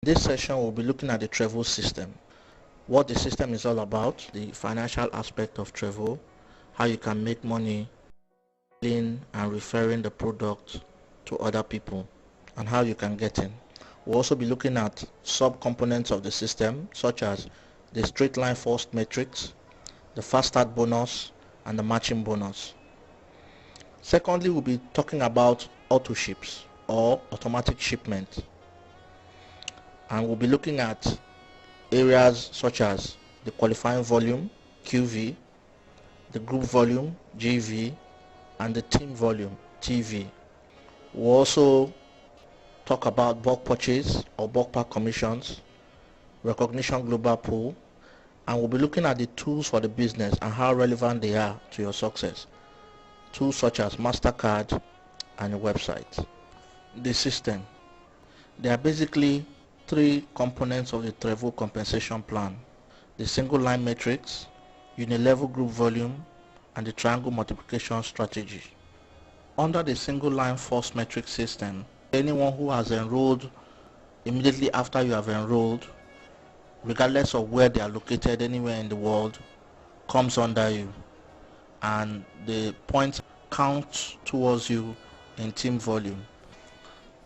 This session we'll be looking at the Trevo system, what the system is all about, the financial aspect of Trevo, how you can make money selling and referring the product to other people, and how you can get in. We'll also be looking at sub-components of the system, such as the straight line first matrix, the fast start bonus, and the matching bonus. Secondly, we'll be talking about auto ships or automatic shipment. And we'll be looking at areas such as the qualifying volume, QV, the group volume, GV, and the team volume, TV. We'll also talk about bulk purchase or bulk pack commissions, recognition global pool, and we'll be looking at the tools for the business and how relevant they are to your success. Tools such as MasterCard and your website. The system. There are basically three components of the Trevo compensation plan: the single line matrix, unilevel group volume, and the triangle multiplication strategy. Under the single line force matrix system, anyone who has enrolled immediately after you have enrolled, regardless of where they are located anywhere in the world, comes under you, and the points count towards you in team volume.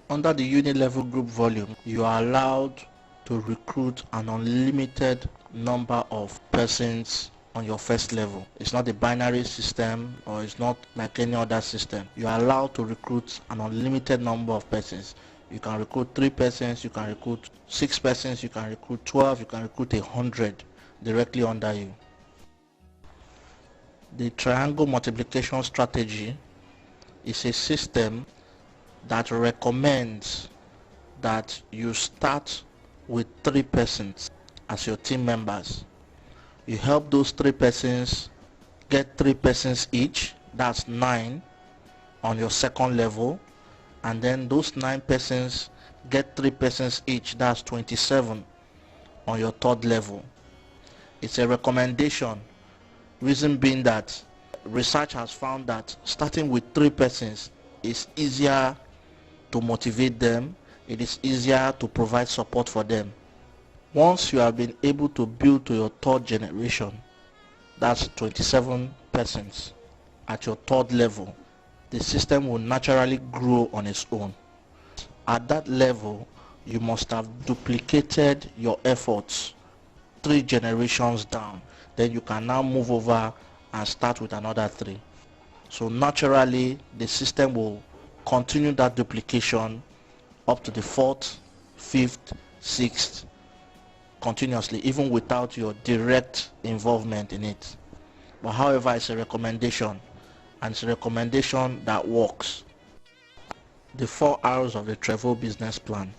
Under the unilevel group volume, you are allowed to recruit an unlimited number of persons on your first level. It's not a binary system, or it's not like any other system. You are allowed to recruit an unlimited number of persons. You can recruit 3 persons, you can recruit 6 persons, you can recruit 12, you can recruit 100 directly under you. The triangle multiplication strategy is a system that recommends that you start with 3 persons as your team members. You help those 3 persons get 3 persons each, that's 9 on your second level, and then those 9 persons get 3 persons each, that's 27 on your third level. It's a recommendation, reason being that research has found that starting with 3 persons is easier to motivate them, it is easier to provide support for them. Once you have been able to build to your third generation, that's 27 persons at your third level, the system will naturally grow on its own. At that level, you must have duplicated your efforts 3 generations down. Then you can now move over and start with another 3. So naturally, the system will continue that duplication up to the 4th, 5th, 6th, continuously, even without your direct involvement in it. But however, it's a recommendation, and it's a recommendation that works. The 4 R's of the Trevo business plan.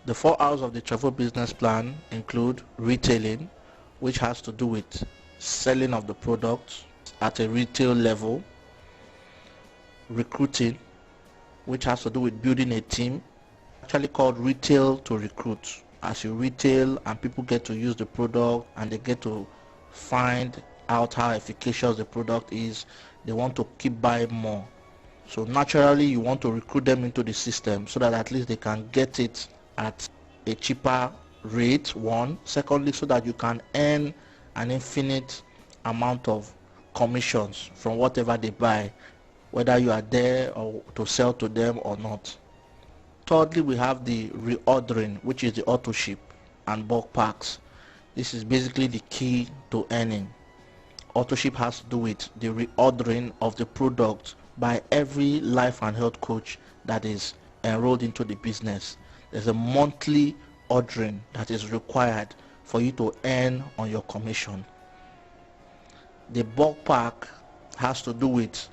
The 4 R's of the Trevo business plan include retailing, which has to do with selling of the products at a retail level; recruiting, which has to do with building a team, actually called retail to recruit. As you retail and people get to use the product and they get to find out how efficacious the product is, they want to keep buying more. So naturally you want to recruit them into the system so that at least they can get it at a cheaper rate, one. Secondly, so that you can earn an infinite amount of commissions from whatever they buy, whether you are there or to sell to them or not. Thirdly, we have the reordering, which is the auto ship and bulk packs. This is basically the key to earning. Auto ship has to do with the reordering of the product by every life and health coach that is enrolled into the business. There's a monthly ordering that is required for you to earn on your commission. The bulk pack has to do with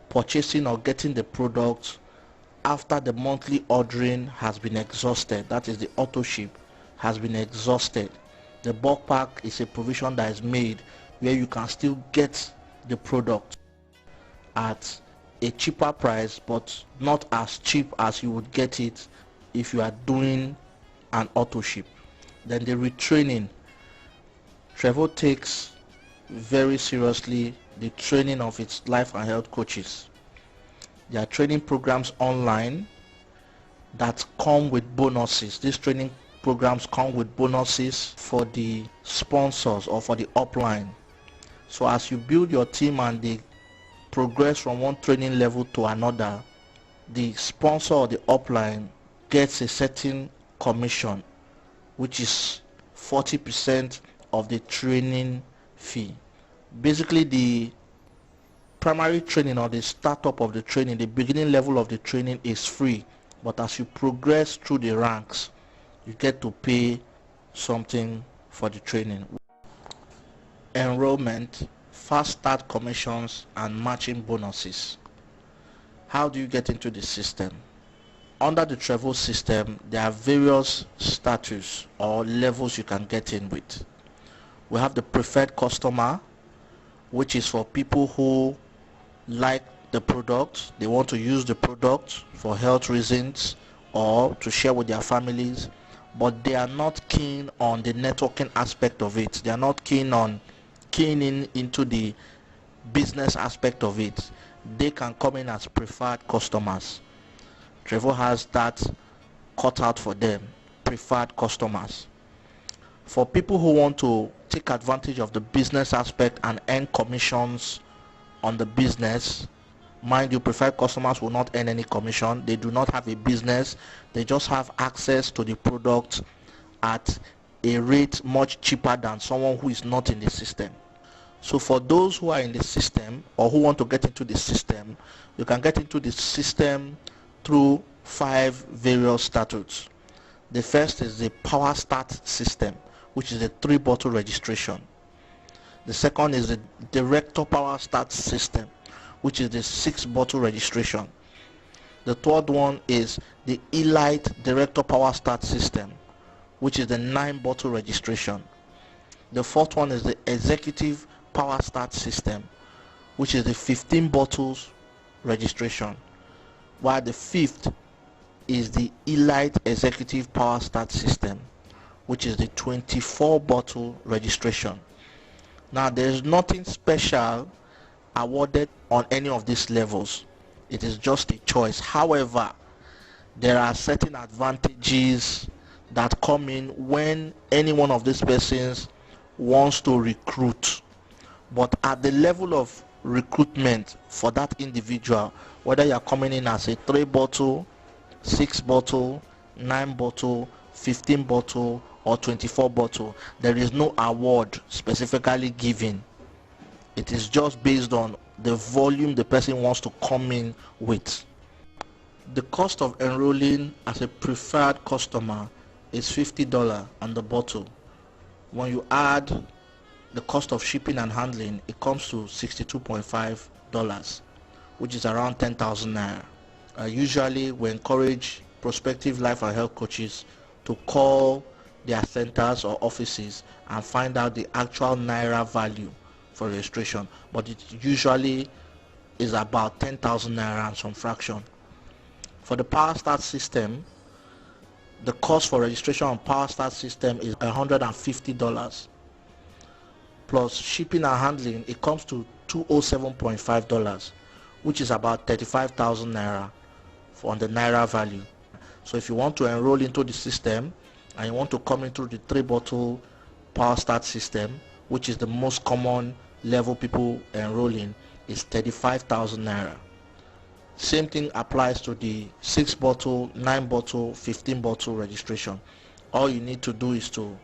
purchasing or getting the product after the monthly ordering has been exhausted. That is, the auto ship has been exhausted. The bulk pack is a provision that is made where you can still get the product at a cheaper price, but not as cheap as you would get it if you are doing an auto ship. Then the retraining. Trevo takes very seriously the training of its life and health coaches. There are training programs online that come with bonuses. These training programs come with bonuses for the sponsors or for the upline. So as you build your team and they progress from one training level to another, the sponsor or the upline gets a certain commission, which is 40% of the training fee. Basically, the primary training or the startup of the training, the beginning level of the training is free, but as you progress through the ranks, you get to pay something for the training. Enrollment, fast start commissions, and matching bonuses. How do you get into the system? Under the Trevo system, there are various status or levels you can get in with. We have the preferred customer, which is for people who like the product, they want to use the product for health reasons or to share with their families, but they are not keen on the networking aspect of it. They are not keen into the business aspect of it. They can come in as preferred customers. Trevo has that cut out for them, preferred customers. For people who want to take advantage of the business aspect and earn commissions on the business, mind you, preferred customers will not earn any commission. They do not have a business. They just have access to the product at a rate much cheaper than someone who is not in the system. So for those who are in the system or who want to get into the system, you can get into the system through 5 various statutes. The first is the Power Start system, which is a 3-bottle registration. The second is the Director Power Start system, which is the 6-bottle registration. The third one is the Elite Director Power Start system, which is the 9-bottle registration. The fourth one is the Executive Power Start system, which is the 15 bottles registration, while the fifth is the Elite Executive Power Start system, which is the 24-bottle registration. Now, there is nothing special awarded on any of these levels. It is just a choice. However, there are certain advantages that come in when any one of these persons wants to recruit. But at the level of recruitment for that individual, whether you are coming in as a 3-bottle, 6-bottle, 9-bottle, 15-bottle, or 24-bottle, there is no award specifically given. It is just based on the volume the person wants to come in with. The cost of enrolling as a preferred customer is $50 on the bottle. When you add the cost of shipping and handling, it comes to $62.5, which is around 10,000 naira. Usually we encourage prospective life and health coaches to call their centers or offices and find out the actual naira value for registration, but it usually is about 10,000 naira and some fraction. For the Power Start system, the cost for registration on Power Start system is $150 plus shipping and handling. It comes to $207.5, which is about 35,000 naira on the naira value. So if you want to enroll into the system and you want to come into the 3-bottle Power Start system, which is the most common level people enroll in, is 35,000 naira. Same thing applies to the 6-bottle, 9-bottle, 15-bottle registration. All you need to do is to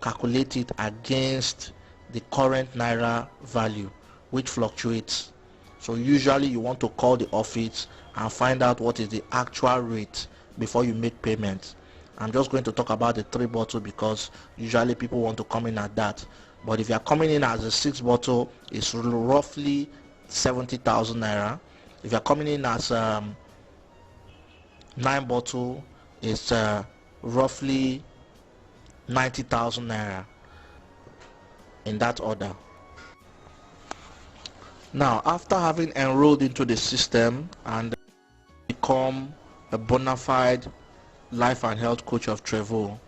calculate it against the current naira value, which fluctuates. So usually you want to call the office and find out what is the actual rate before you make payment. I'm just going to talk about the 3-bottle because usually people want to come in at that. But if you are coming in as a 6-bottle, it's roughly 70,000 naira. If you are coming in as 9-bottle, it's roughly 90,000 naira, in that order. Now, after having enrolled into the system and become a bona fide life and health coach of Trevo,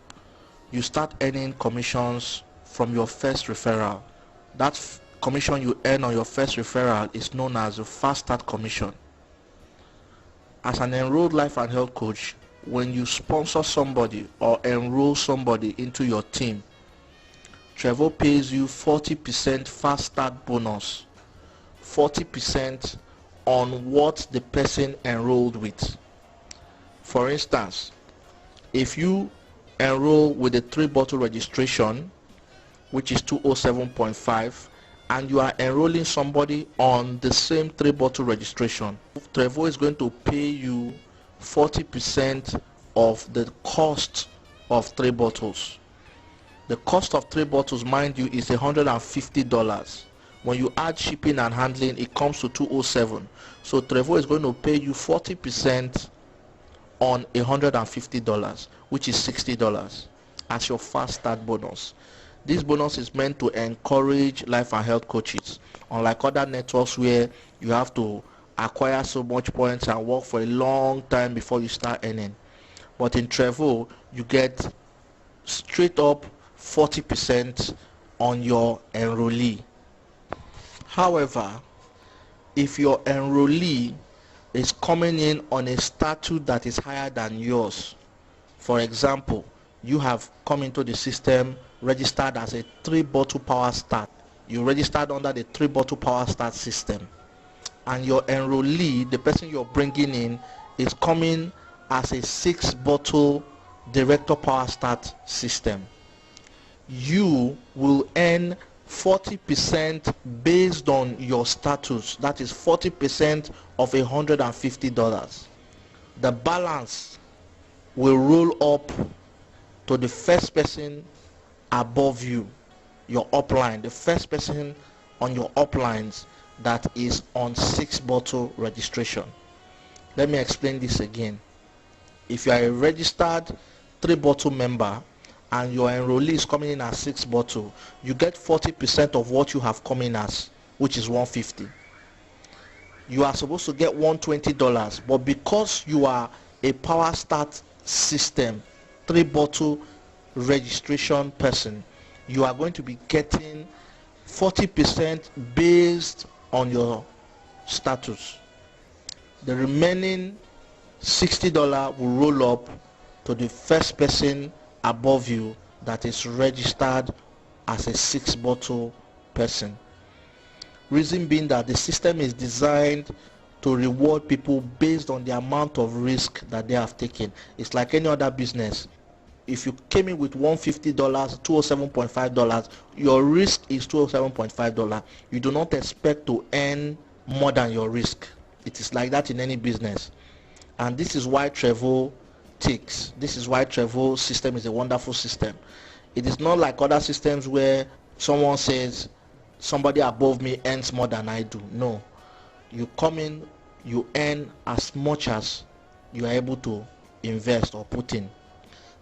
you start earning commissions from your first referral. That commission you earn on your first referral is known as a fast start commission. As an enrolled life and health coach, when you sponsor somebody or enroll somebody into your team, Trevo pays you 40% fast start bonus, 40% on what the person enrolled with. For instance, if you enroll with a 3-bottle registration, which is 207.5, and you are enrolling somebody on the same 3-bottle registration, Trevo is going to pay you 40% of the cost of 3 bottles. The cost of 3 bottles, mind you, is $150. When you add shipping and handling, it comes to 207. So Trevo is going to pay you 40% on $150, which is $60 as your fast start bonus. This bonus is meant to encourage life and health coaches, unlike other networks where you have to acquire so much points and work for a long time before you start earning. But in Trevo, you get straight up 40% on your enrollee. However, if your enrollee is coming in on a status that is higher than yours, for example, you have come into the system registered as a 3-bottle power start. You registered under the 3-bottle power start system, and your enrollee, the person you're bringing in, is coming as a 6-bottle director power start system. You will earn 40% based on your status. That is 40% of $150. The balance will roll up to the first person above you, your upline, the first person on your uplines that is on 6-bottle registration. Let me explain this again. If you are a registered 3-bottle member and your enrollee is coming in as 6-bottle, you get 40% of what you have come in as, which is $150. You are supposed to get $120, but because you are a power start system 3-bottle registration person, you are going to be getting 40% based on your status. The remaining $60 will roll up to the first person above you that is registered as a 6-bottle person. Reason being that the system is designed to reward people based on the amount of risk that they have taken. It's like any other business. If you came in with $150, $207.5, your risk is $207.5. You do not expect to earn more than your risk. It is like that in any business. And this is why Trevo ticks. This is why Trevo system is a wonderful system. It is not like other systems where someone says somebody above me earns more than I do. No. You come in, you earn as much as you are able to invest or put in.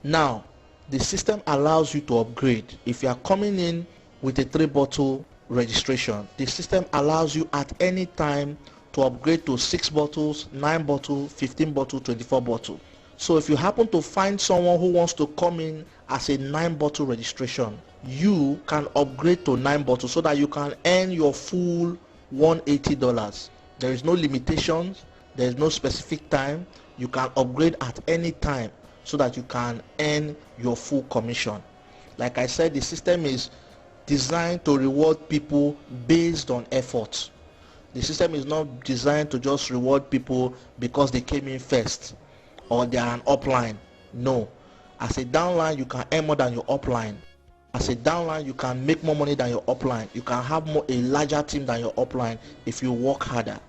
Now, the system allows you to upgrade. If you are coming in with a 3-bottle registration, the system allows you at any time to upgrade to 6 bottles, 9 bottles, 15 bottles, 24 bottles. So if you happen to find someone who wants to come in as a 9-bottle registration, you can upgrade to 9 bottles so that you can earn your full $180. There is no limitations, there is no specific time. You can upgrade at any time so that you can earn your full commission. Like I said, the system is designed to reward people based on effort. The system is not designed to just reward people because they came in first or they are an upline. No. As a downline, you can earn more than your upline. As a downline, you can make more money than your upline. You can have a larger team than your upline if you work harder.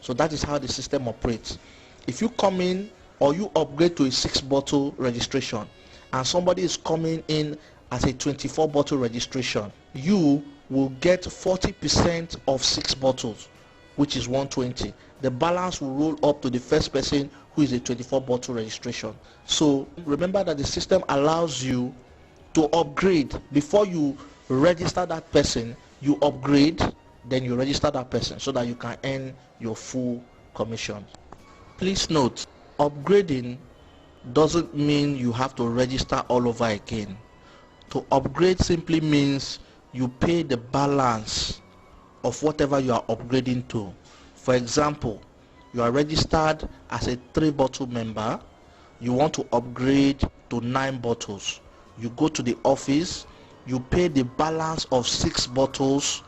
So that is how the system operates. If you come in or you upgrade to a 6-bottle registration and somebody is coming in as a 24-bottle registration, you will get 40% of 6 bottles, which is $120. The balance will roll up to the first person who is a 24-bottle registration. So remember that the system allows you to upgrade. Before you register that person, you upgrade, then you register that person so that you can earn your full commission. Please note, upgrading doesn't mean you have to register all over again. To upgrade simply means you pay the balance of whatever you are upgrading to. For example, you are registered as a 3-bottle member, you want to upgrade to 9 bottles. You go to the office, you pay the balance of 6 bottles.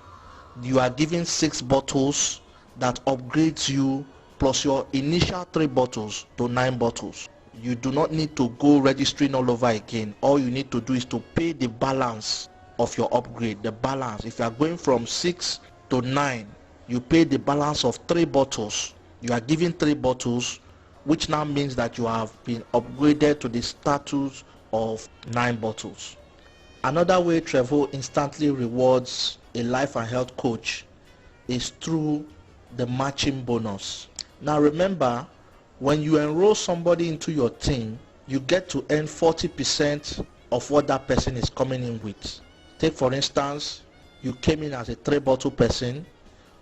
You are given 6 bottles that upgrades you plus your initial 3 bottles to 9 bottles. You do not need to go registering all over again. All you need to do is to pay the balance of your upgrade. The balance, if you are going from 6 to 9, you pay the balance of 3 bottles. You are given 3 bottles, which now means that you have been upgraded to the status of 9 bottles. Another way Trevo instantly rewards a life and health coach is through the matching bonus. Now remember, when you enroll somebody into your team, you get to earn 40% of what that person is coming in with. Take for instance, you came in as a 3-bottle person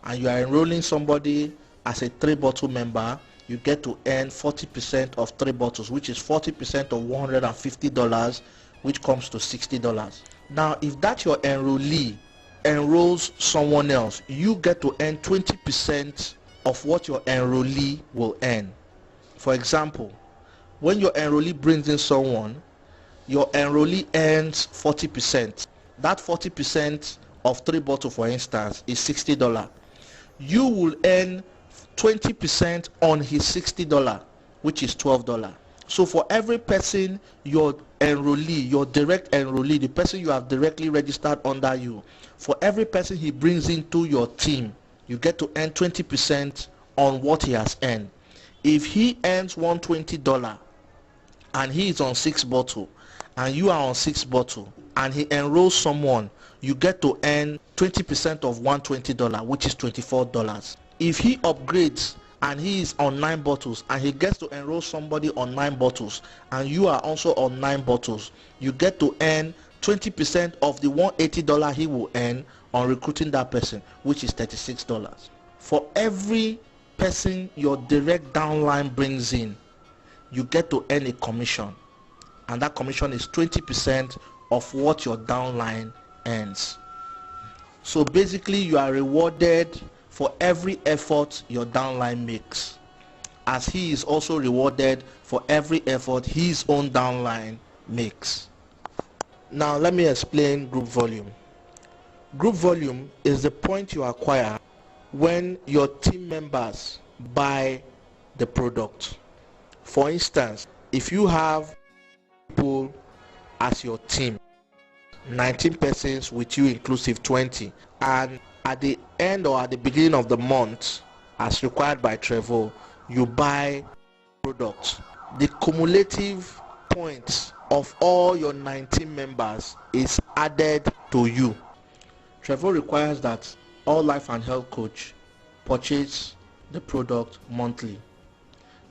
and you are enrolling somebody as a 3-bottle member. You get to earn 40% of 3 bottles, which is 40% of $150, which comes to $60. Now if that your enrollee enrolls someone else, you get to earn 20% of what your enrollee will earn. For example, when your enrollee brings in someone, your enrollee earns 40%. That 40% of 3 bottles, for instance, is $60. You will earn 20% on his $60, which is $12. So for every person your enrollee, your direct enrollee, the person you have directly registered under you, for every person he brings into your team, you get to earn 20% on what he has earned. If he earns $120 and he is on 6 bottles and you are on 6 bottles and he enrolls someone, you get to earn 20% of $120, which is $24. If he upgrades and he is on 9 bottles and he gets to enroll somebody on 9 bottles and you are also on 9 bottles, you get to earn 20% of the $180 he will earn on recruiting that person, which is $36. For every person your direct downline brings in, you get to earn a commission, and that commission is 20% of what your downline earns. So basically you are rewarded for every effort your downline makes, as he is also rewarded for every effort his own downline makes. Now let me explain group volume. Group volume is the point you acquire when your team members buy the product. For instance, if you have people as your team, 19 persons with you inclusive 20, and at the end or at the beginning of the month, as required by Trevo, you buy products, the cumulative points of all your 19 members is added to you. Trevo requires that all life and health coach purchase the product monthly.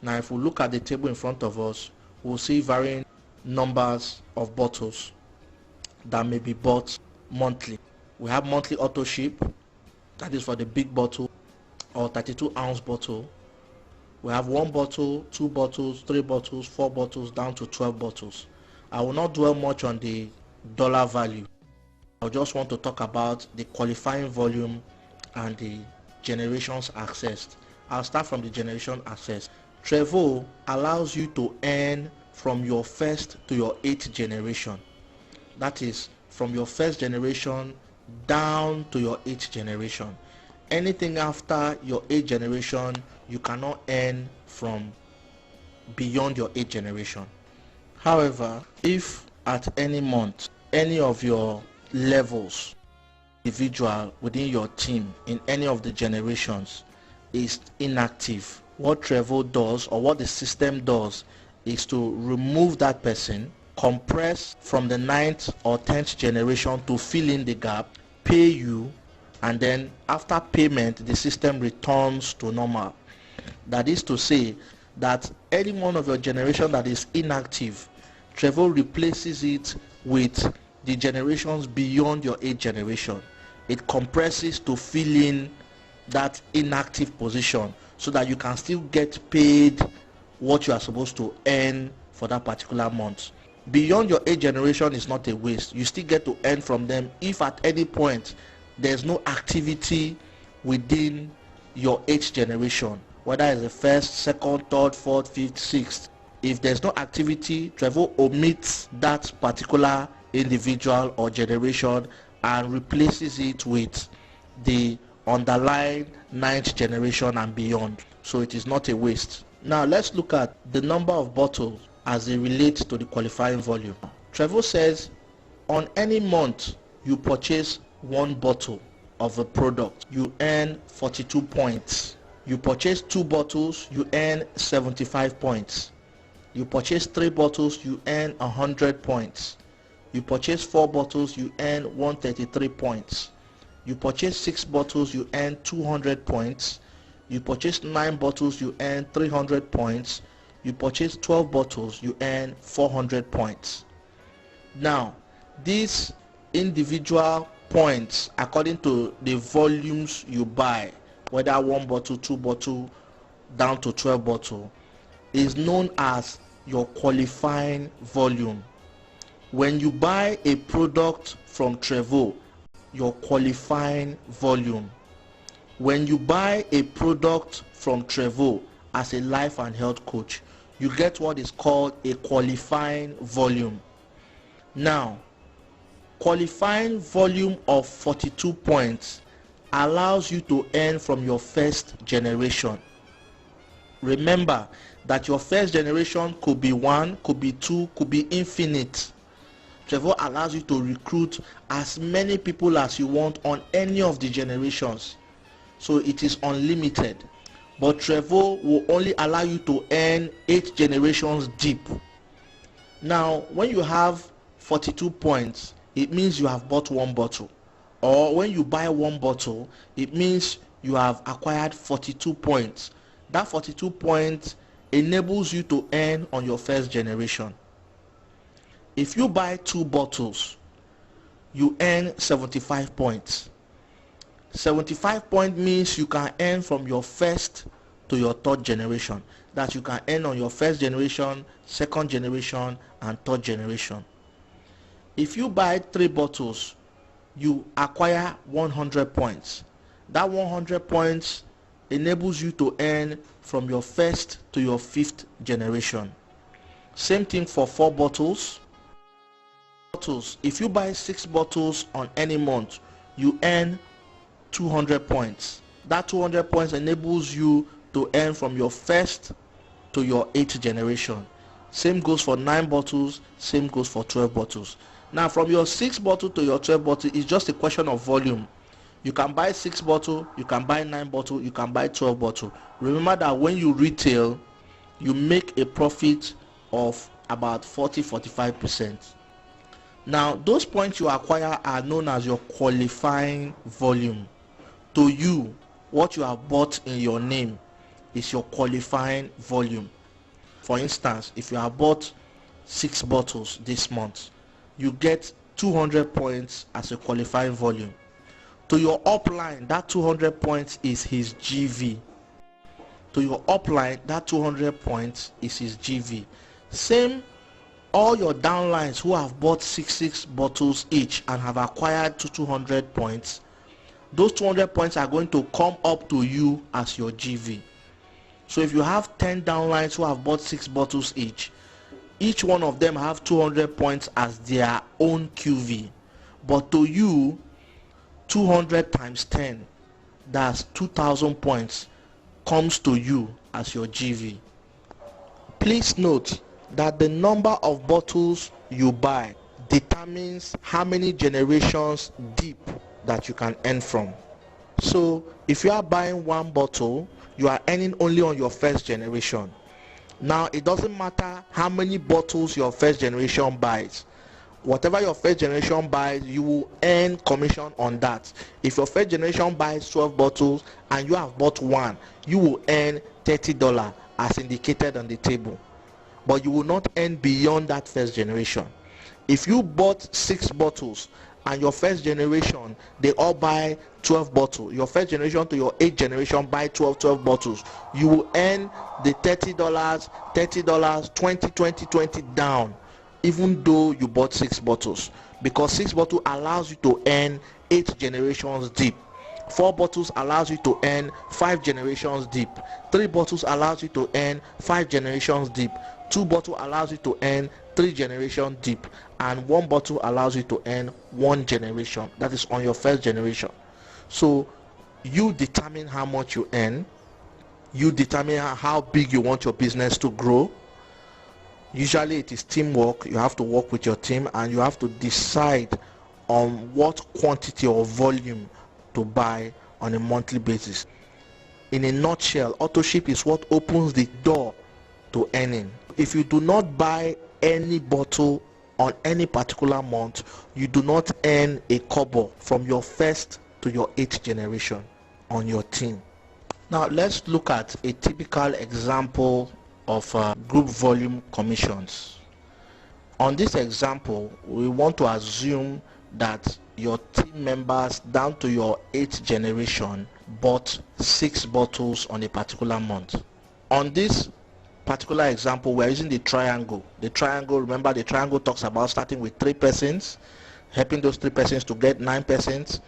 Now if we look at the table in front of us, we'll see varying numbers of bottles that may be bought monthly. We have monthly auto ship, that is for the big bottle or 32-ounce bottle. We have 1 bottle, 2 bottles, 3 bottles, 4 bottles, down to 12 bottles. I will not dwell much on the dollar value. I just want to talk about the qualifying volume and the generations accessed. I'll start from the generation access. Trevo allows you to earn from your first to your 8th generation. That is from your first generation down to your 8th generation. Anything after your 8th generation, you cannot earn from beyond your 8th generation. However, if at any month, any of your levels, individual within your team in any of the generations is inactive, what Trevo does, or what the system does, is to remove that person, compress from the 9th or 10th generation to fill in the gap, pay you, and then after payment the system returns to normal. That is to say that any one of your generation that is inactive, Trevo replaces it with the generations beyond your 8th generation. It compresses to fill in that inactive position so that you can still get paid what you are supposed to earn for that particular month. Beyond your 8th generation is not a waste. You still get to earn from them if at any point there's no activity within your 8th generation, whether it's the 1st, 2nd, 3rd, 4th, 5th, 6th. if there's no activity, Trevo omits that particular individual or generation and replaces it with the underlying 9th generation and beyond. So it is not a waste. Now let's look at the number of bottles as they relate to the qualifying volume. Trevo says on any month you purchase 1 bottle of a product, you earn 42 points. You purchase 2 bottles, you earn 75 points. You purchase 3 bottles, you earn 100 points. You purchase 4 bottles, you earn 133 points. You purchase 6 bottles, you earn 200 points. You purchase 9 bottles, you earn 300 points. You purchase 12 bottles, you earn 400 points. Now, these individual points, according to the volumes you buy, whether 1 bottle, 2 bottle, down to 12 bottle, is known as your qualifying volume. When you buy a product from Trevo, your qualifying volume. When you buy a product from Trevo as a life and health coach, you get what is called a qualifying volume. Now, qualifying volume of 42 points allows you to earn from your first generation. Remember that your first generation could be 1, could be 2, could be infinite. Trevo allows you to recruit as many people as you want on any of the generations. So it is unlimited. But Trevo will only allow you to earn 8 generations deep. Now, when you have 42 points, it means you have bought 1 bottle. Or when you buy 1 bottle, it means you have acquired 42 points. That 42 points enables you to earn on your first generation. If you buy 2 bottles, you earn 75 points. 75 points means you can earn from your first to your 3rd generation. That you can earn on your first generation, 2nd generation, and 3rd generation. If you buy 3 bottles, you acquire 100 points. That 100 points enables you to earn from your 1st to your 5th generation. Same thing for 4 bottles. If you buy 6 bottles on any month, you earn 200 points. That 200 points enables you to earn from your 1st to your 8th generation. Same goes for 9 bottles, same goes for 12 bottles. Now from your 6 bottle to your 12 bottle, it's just a question of volume. You can buy 6 bottle, you can buy 9 bottle, you can buy 12 bottle. Remember that when you retail, you make a profit of about 40-45%. Now those points you acquire are known as your qualifying volume. To you, what you have bought in your name is your qualifying volume. For instance, if you have bought 6 bottles this month, you get 200 points as a qualifying volume. To your upline, that 200 points is his GV. To your upline, that 200 points is his GV. Same, all your downlines who have bought 6 bottles each and have acquired 200 points, those 200 points are going to come up to you as your GV. So if you have 10 downlines who have bought 6 bottles each one of them have 200 points as their own QV. But to you, 200 times 10, that's 2,000 points, comes to you as your GV. Please note that the number of bottles you buy determines how many generations deep that you can earn from. So if you are buying 1 bottle, you are earning only on your first generation. Now it doesn't matter how many bottles your first generation buys. Whatever your first generation buys, you will earn commission on that. If your first generation buys 12 bottles and you have bought 1, you will earn $30 as indicated on the table. But you will not earn beyond that first generation. If you bought 6 bottles and your first generation, they all buy 12 bottles, your first generation to your 8th generation buy 12 bottles, you will earn the $30, 20 down, even though you bought 6 bottles, because 6 bottles allows you to earn 8 generations deep. 4 bottles allows you to earn 5 generations deep. 3 bottles allows you to earn 5 generations deep. 2 bottle allows you to earn 3 generation deep, and 1 bottle allows you to earn 1 generation. That is on your first generation. So you determine how much you earn, you determine how big you want your business to grow. Usually it is teamwork. You have to work with your team, and you have to decide on what quantity or volume to buy on a monthly basis. In a nutshell, auto-ship is what opens the door to earning. If you do not buy any bottle on any particular month, you do not earn a kobo from your first to your 8th generation on your team. Now let's look at a typical example of group volume commissions. On this example, we want to assume that your team members down to your 8th generation bought 6 bottles on a particular month. On this particular example, we're using the triangle. The triangle, remember, the triangle talks about starting with 3 persons, helping those 3 persons to get 9 persons,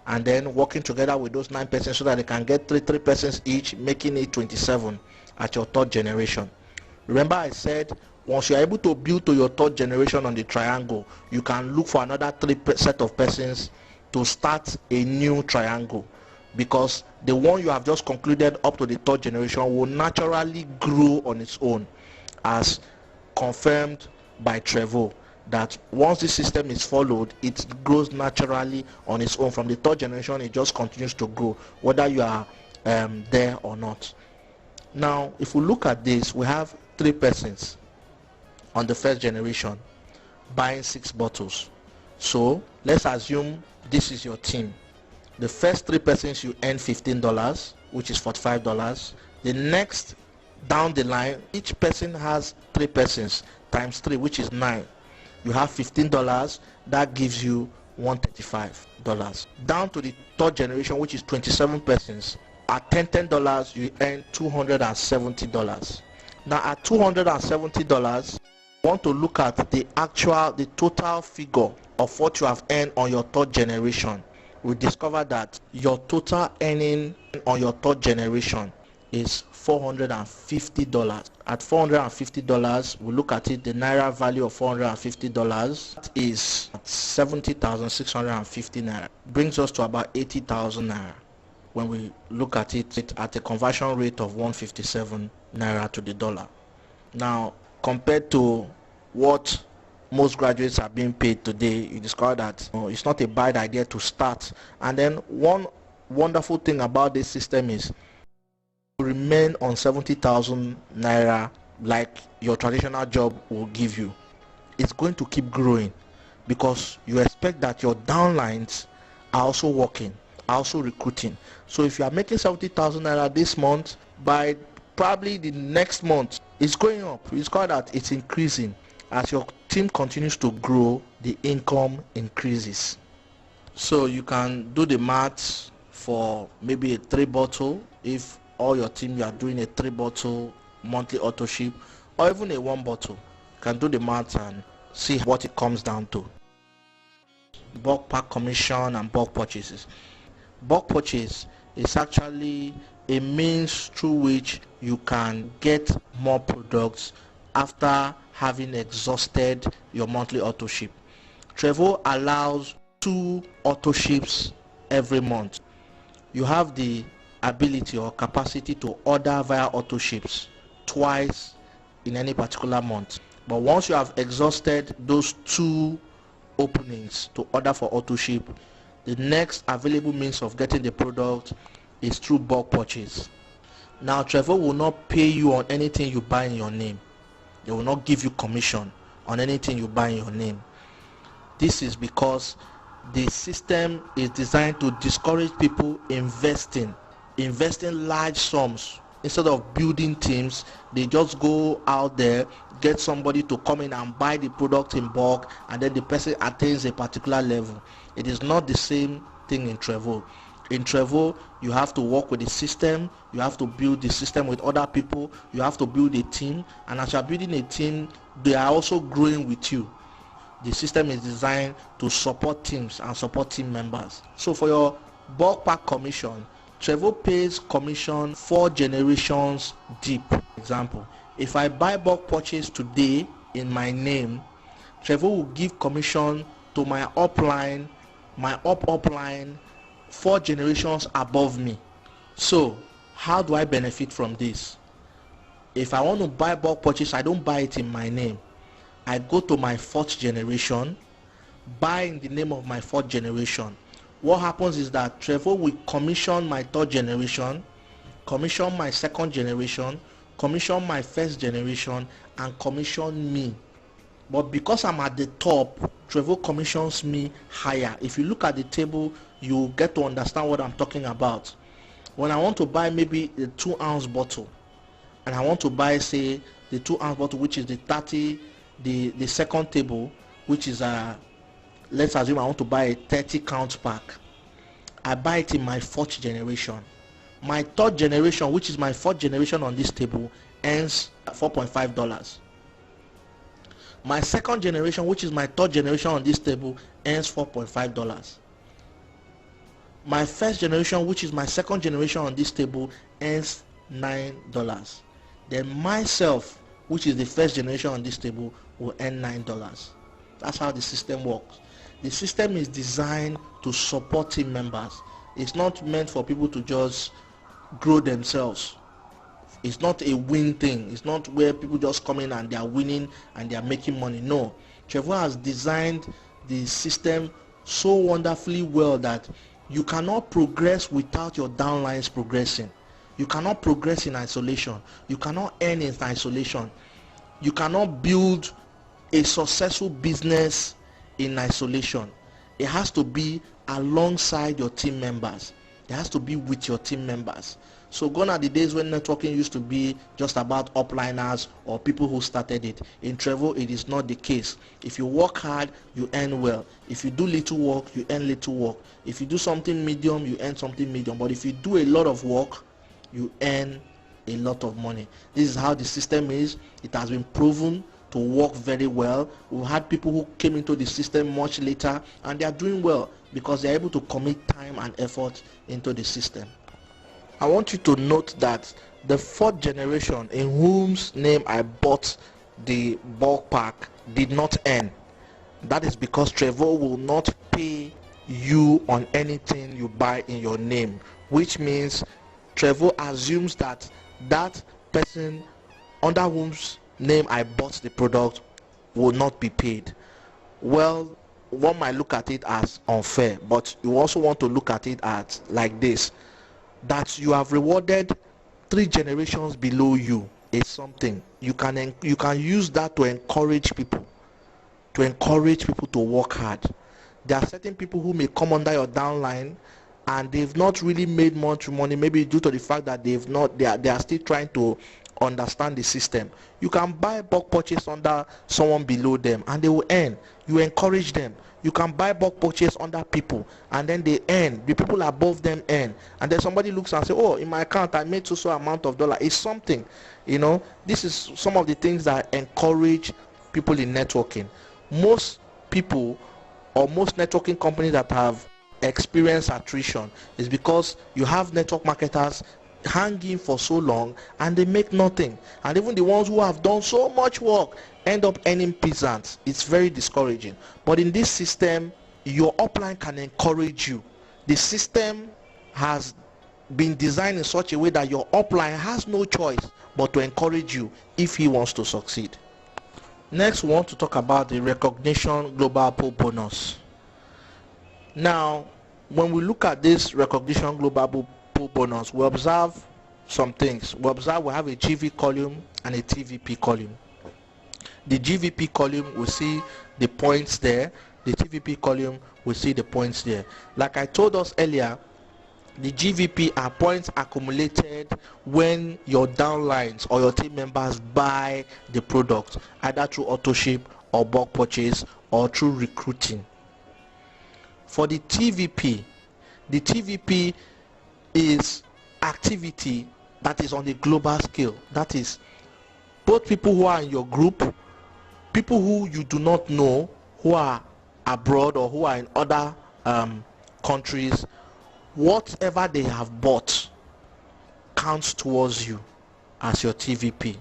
and then working together with those 9 persons so that they can get 3 persons each, making it 27 at your 3rd generation. Remember, I said once you are able to build to your 3rd generation on the triangle, you can look for another 3 set of persons to start a new triangle, because the one you have just concluded up to the 3rd generation will naturally grow on its own, as confirmed by Trevo, that once this system is followed, it grows naturally on its own. From the 3rd generation, it just continues to grow, whether you are there or not. Now, if we look at this, we have 3 persons on the 1st generation buying 6 bottles. So let's assume this is your team. The first 3 persons, you earn $15, which is $45. The next down the line, each person has 3 persons times 3, which is 9. You have $15. That gives you $135. Down to the 3rd generation, which is 27 persons, at $10, you earn $270. Now at $270, you want to look at the total figure of what you have earned on your 3rd generation. We discover that your total earning on your 3rd generation is $450. At $450, we look at it, the naira value of $450 is 70,650 naira. Brings us to about 80,000 naira when we look at it at a conversion rate of 157 naira to the dollar. Now, compared to what most graduates are being paid today, you discover that it's not a bad idea to start. And then one wonderful thing about this system is you remain on 70,000 naira like your traditional job will give you. It's going to keep growing because you expect that your downlines are also working, are also recruiting. So if you are making 70,000 naira this month, by probably the next month it's going up. You discover that it's increasing. As your team continues to grow, the income increases. So you can do the maths for maybe a 3 bottle. If all your team, you are doing a 3 bottle monthly auto ship, or even a 1 bottle, you can do the maths and see what it comes down to. Bulk pack commission and bulk purchases. Bulk purchase is actually a means through which you can get more products after having exhausted your monthly auto ship. Trevo allows 2 auto ships every month. You have the ability or capacity to order via auto ships twice in any particular month. But once you have exhausted those 2 openings to order for auto ship, the next available means of getting the product is through bulk purchase. Now, Trevo will not pay you on anything you buy in your name. They will not give you commission on anything you buy in your name. This is because the system is designed to discourage people investing large sums. Instead of building teams, they just go out there, get somebody to come in and buy the product in bulk, and then the person attains a particular level. It is not the same thing in Trevo. In Trevo, you have to work with the system, you have to build the system with other people, you have to build a team, and as you are building a team, they are also growing with you. The system is designed to support teams and support team members. So for your bulk pack commission, Trevo pays commission 4 generations deep. For example, If I buy bulk purchase today in my name, Trevo will give commission to my upline, my upline 4 generations above me. So how do I benefit from this? If I want to buy bulk purchase, I don't buy it in my name. I go to my 4th generation, buy in the name of my 4th generation. What happens is that Trevo will commission my 3rd generation, commission my 2nd generation, commission my 1st generation, and commission me. But because I'm at the top, Trevo commissions me higher. If you look at the table, you get to understand what I'm talking about. When I want to buy maybe a 2-ounce bottle, and I want to buy, say, the 2-ounce bottle, which is the 30, the second table, which is let's assume I want to buy a 30 count pack. I buy it in my 4th generation. My 3rd generation, which is my 4th generation on this table, earns $4.5. My 2nd generation, which is my 3rd generation on this table, earns $4.5. My 1st generation, which is my 2nd generation on this table, earns $9. Then myself, which is the 1st generation on this table, will earn $9. That's how the system works. The system is designed to support team members. It's not meant for people to just grow themselves. It's not a win thing. It's not where people just come in and they are winning and they are making money. No. Trevo has designed the system so wonderfully well that you cannot progress without your downlines progressing. You cannot progress in isolation. You cannot earn in isolation. You cannot build a successful business in isolation. It has to be alongside your team members. It has to be with your team members. So gone are the days when networking used to be just about upliners or people who started it. In Trevo, it is not the case. If you work hard, you earn well. If you do little work, you earn little work. If you do something medium, you earn something medium. But if you do a lot of work, you earn a lot of money. This is how the system is. It has been proven to work very well. We've had people who came into the system much later and they are doing well because they are able to commit time and effort into the system. I want you to note that the 4th generation in whose name I bought the bulk pack did not earn. That is because Trevo will not pay you on anything you buy in your name, which means Trevo assumes that that person under whose name I bought the product will not be paid. Well, one might look at it as unfair, but you also want to look at it as like this, that you have rewarded 3 generations below you is something. You can use that to encourage people to work hard. There are certain people who may come under your downline and they've not really made much money, maybe due to the fact that they are still trying to understand the system. You can buy bulk purchase under someone below them and they will earn. You encourage them. You can buy bulk purchase under people and then they earn. The people above them earn. And then somebody looks and say, oh, in my account I made so amount of dollar. It's something. You know, this is some of the things that encourage people in networking. Most people or most networking companies that have experienced attrition is because you have network marketers hanging for so long and they make nothing, and even the ones who have done so much work end up earning peasants. It's very discouraging. But in this system, your upline can encourage you. The system has been designed in such a way that your upline has no choice but to encourage you if he wants to succeed. Next, we want to talk about the recognition global pool bonus. Now, when we look at this recognition global pool bonus, we observe some things. We observe we have a GV column and a TVP column. The GVP column, we see the points there. The TVP column, we see the points there. Like I told us earlier, the GVP are points accumulated when your downlines or your team members buy the product, either through autoship or bulk purchase or through recruiting. For the TVP is activity that is on a global scale. That is both people who are in your group, people who you do not know, who are abroad or who are in other countries. Whatever they have bought counts towards you as your TVP.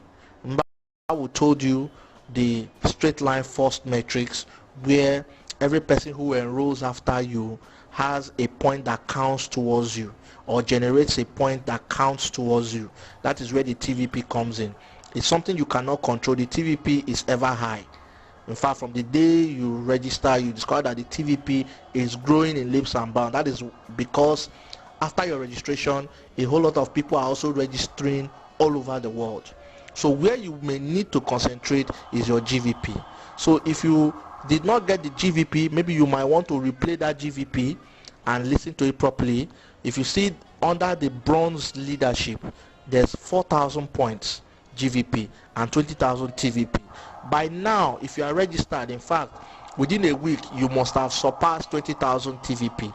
we told you the straight line first matrix, where every person who enrolls after you has a point that counts towards you, or generates a point that counts towards you. That is where the TVP comes in. It's something you cannot control. The TVP is ever high. In fact, from the day you register, you discover that the TVP is growing in leaps and bounds. That is because after your registration, a whole lot of people are also registering all over the world. So where you may need to concentrate is your GVP. So if you did not get the GVP, maybe you might want to replay that GVP and listen to it properly. If you see under the bronze leadership, there's 4,000 points GVP and 20,000 TVP. By now, if you are registered, in fact, within a week, you must have surpassed 20,000 TVP.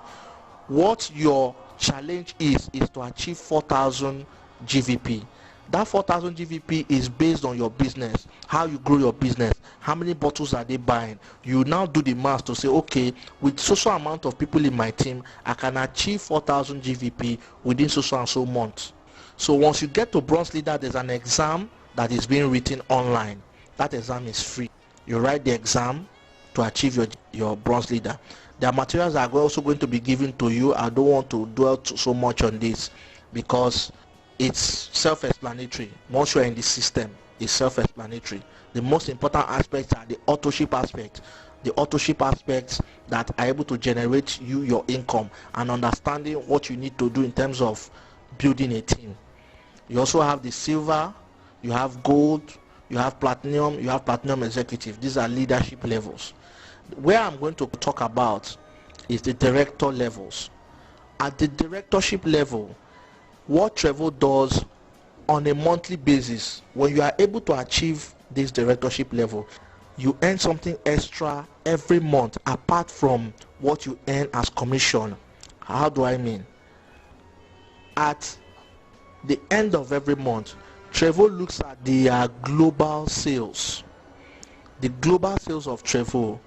What your challenge is to achieve 4,000 GVP. That 4,000 GVP is based on your business, how you grow your business, how many bottles are they buying. You now do the math to say, okay, with so amount of people in my team, I can achieve 4,000 GVP within so and so months. So once you get to bronze leader, there's an exam that is being written online. That exam is free. You write the exam to achieve your bronze leader. There are materials that are also going to be given to you. I don't want to dwell so much on this because it's self-explanatory. Once you're in the system, it's self-explanatory. The most important aspects are the authorship aspect. The authorship aspects that are able to generate you your income and understanding what you need to do in terms of building a team. You also have the silver, you have gold, you have platinum executive. These are leadership levels. Where I'm going to talk about is the director levels. At the directorship level, what Trevo does on a monthly basis, when you are able to achieve this directorship level, you earn something extra every month apart from what you earn as commission. How do I mean? At the end of every month, Trevo looks at the global sales. The global sales of Trevo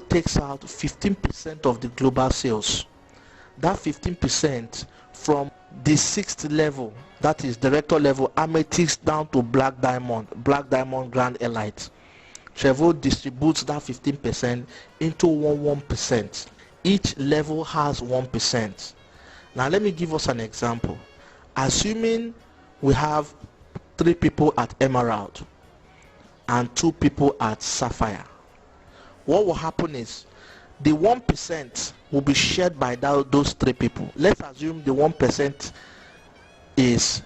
takes out 15% of the global sales. That 15% from the 6th level, that is director level, amethyst down to black diamond grand elite. Trevo distributes that 15% into 1%. Each level has 1%. Now let me give us an example. Assuming we have 3 people at emerald and 2 people at sapphire, what will happen is the 1% will be shared by those 3 people. Let's assume the 1% is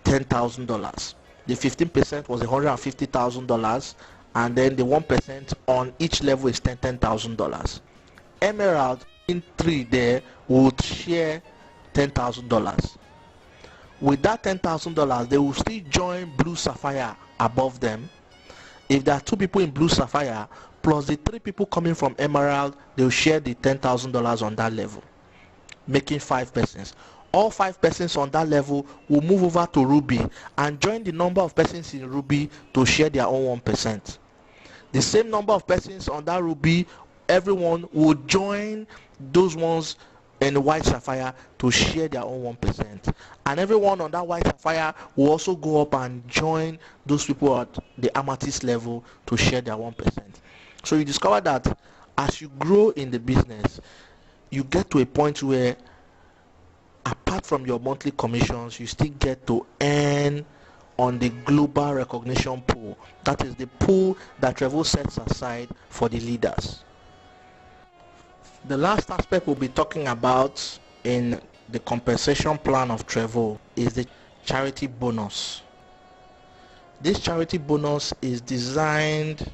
$10,000. The 15% was $150,000, and then the 1% on each level is $10,000. Emerald in 3 there would share $10,000. With that $10,000, they will still join blue sapphire above them. If there are 2 people in blue sapphire plus the 3 people coming from emerald, they will share the $10,000 on that level, making 5 persons. All 5 persons on that level will move over to ruby and join the number of persons in ruby to share their own 1%. The same number of persons on that ruby, everyone will join those ones in white sapphire to share their own 1%. And everyone on that white sapphire will also go up and join those people at the amethyst level to share their 1%. So you discover that as you grow in the business, you get to a point where apart from your monthly commissions, you still get to earn on the global recognition pool. That is the pool that Trevo sets aside for the leaders. The last aspect we'll be talking about in the compensation plan of Trevo is the charity bonus. This charity bonus is designed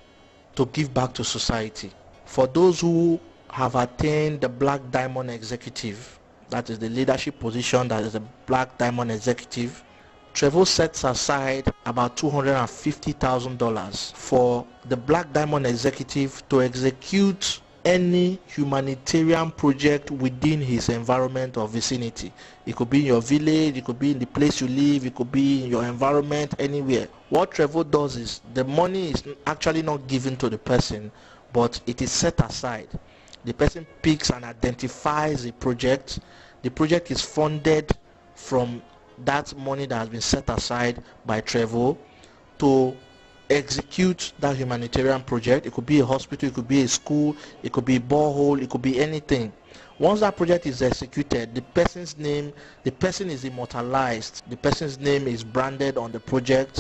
to give back to society. For those who have attained the black diamond executive, that is the leadership position, that is the black diamond executive, Trevo sets aside about $250,000 for the black diamond executive to execute any humanitarian project within his environment or vicinity. It could be in your village, it could be in the place you live, it could be in your environment, anywhere. What Trevo does is the money is actually not given to the person, but it is set aside. The person picks and identifies a project. The project is funded from that money that has been set aside by Trevo to execute that humanitarian project. It could be a hospital, it could be a school, it could be a borehole, it could be anything. Once that project is executed, the person's name, the person is immortalized, the person's name is branded on the project,